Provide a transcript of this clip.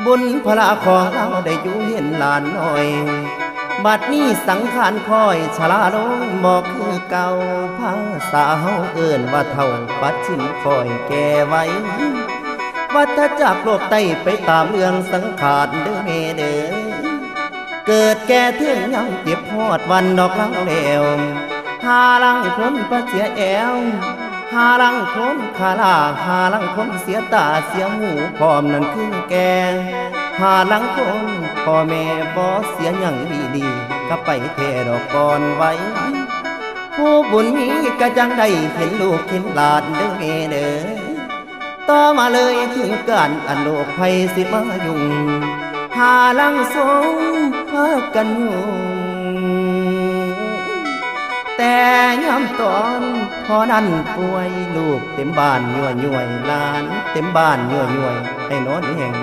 บุญพระของเราได้อยู่เห็นหลานหน่อยบัดนี้สังขารคอยชราลงบอกคือเก่าภาษาเฮาเอิ้นว่าเท่าปัดชินคอยแก่ไว้วัฏจักรโลกไต้ไปตามเรื่องสังขารเด้อเมเด้อเกิดแก่เทื่องยังเจ็บพอดวันดอกลังแล้วหาลังคนประเสียแอวหาลังคนขาลาหาลังคนเสียตาเสียหูพร้อมนั่นคือแก่หาลังคนพ่อแม่บ่เสียหยังดีๆก็ไปเทดอกก่อนไว้ผู้บุญมีก็จังได้เห็นลูกเห็นหลานเด้อเมเด้อต่อมาเลยถึงการอันโลกภัยสิมายุ่งหาลังสงพากันอยู่แต่ยามตอนพอนั้นป่วยลูกเต็มบ้านยั่วหลานเต็มบ้านยั่วให้นอนแห่ง